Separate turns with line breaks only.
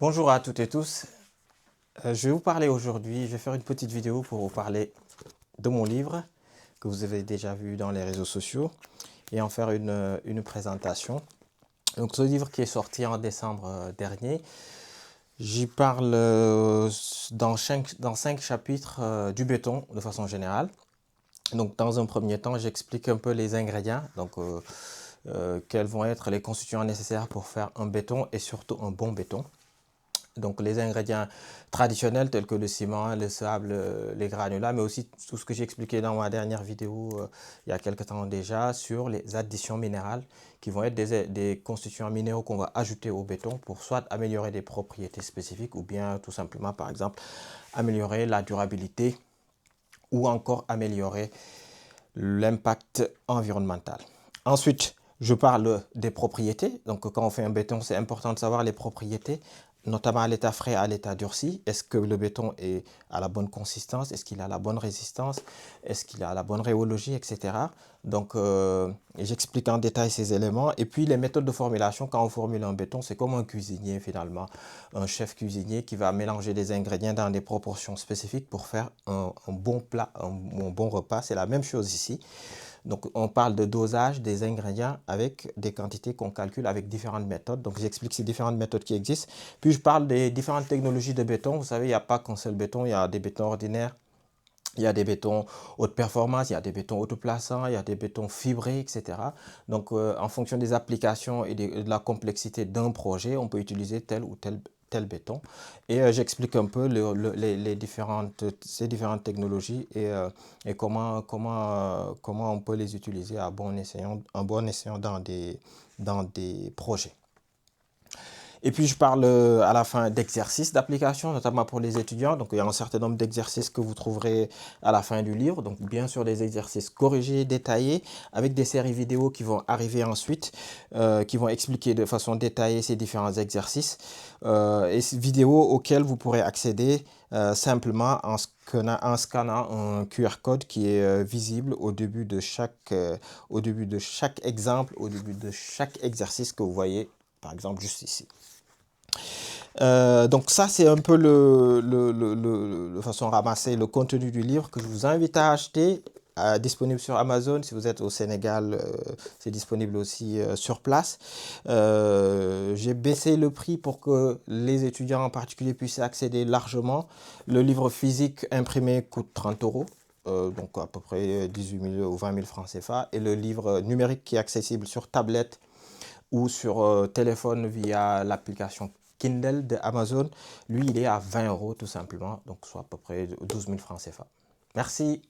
Bonjour à toutes et tous. Je vais vous parler aujourd'hui, je vais faire une petite vidéo pour vous parler de mon livre que vous avez déjà vu dans les réseaux sociaux et en faire une présentation. Donc ce livre qui est sorti en décembre dernier, j'y parle dans cinq chapitres du béton de façon générale. Donc dans un premier temps, j'explique un peu les ingrédients, quels vont être les constituants nécessaires pour faire un béton et surtout un bon béton. Donc les ingrédients traditionnels tels que le ciment, le sable, les granulats, mais aussi tout ce que j'ai expliqué dans ma dernière vidéo il y a quelques temps déjà sur les additions minérales qui vont être des constituants minéraux qu'on va ajouter au béton pour soit améliorer des propriétés spécifiques ou bien tout simplement par exemple améliorer la durabilité ou encore améliorer l'impact environnemental. Ensuite, je parle des propriétés. Donc, quand on fait un béton, c'est important de savoir les propriétés, notamment à l'état frais, à l'état durci. Est-ce que le béton est à la bonne consistance? Est-ce qu'il a la bonne résistance? Est-ce qu'il a la bonne rhéologie, etc. Donc, j'explique en détail ces éléments. Et puis, les méthodes de formulation, quand on formule un béton, c'est comme un cuisinier finalement, un chef cuisinier qui va mélanger des ingrédients dans des proportions spécifiques pour faire un bon plat, un bon repas. C'est la même chose ici. Donc, on parle de dosage des ingrédients avec des quantités qu'on calcule avec différentes méthodes. Donc, j'explique ces différentes méthodes qui existent. Puis, je parle des différentes technologies de béton. Vous savez, il n'y a pas qu'un seul béton. Il y a des bétons ordinaires, il y a des bétons haute performance, il y a des bétons autoplaçants, il y a des bétons fibrés, etc. Donc, en fonction des applications et de la complexité d'un projet, on peut utiliser tel ou tel béton. Et j'explique un peu ces différentes technologies et comment on peut les utiliser en bon escient dans des projets. Et puis je parle à la fin d'exercices d'application, notamment pour les étudiants. Donc il y a un certain nombre d'exercices que vous trouverez à la fin du livre. Donc bien sûr des exercices corrigés, détaillés, avec des séries vidéo qui vont arriver ensuite, qui vont expliquer de façon détaillée ces différents exercices. Et ces vidéos auxquelles vous pourrez accéder simplement en scannant un QR code qui est visible au début de chaque exemple, au début de chaque exercice que vous voyez, par exemple juste ici. Donc ça, c'est un peu de façon ramassée le contenu du livre que je vous invite à acheter, disponible sur Amazon. Si vous êtes au Sénégal, c'est disponible aussi sur place. J'ai baissé le prix pour que les étudiants en particulier puissent accéder largement. Le livre physique imprimé coûte 30 euros. Donc à peu près 18 000 ou 20 000 francs CFA. Et le livre numérique qui est accessible sur tablette ou sur téléphone via l'application Kindle de Amazon, lui, il est à 20 euros tout simplement, donc soit à peu près 12 000 francs CFA. Merci.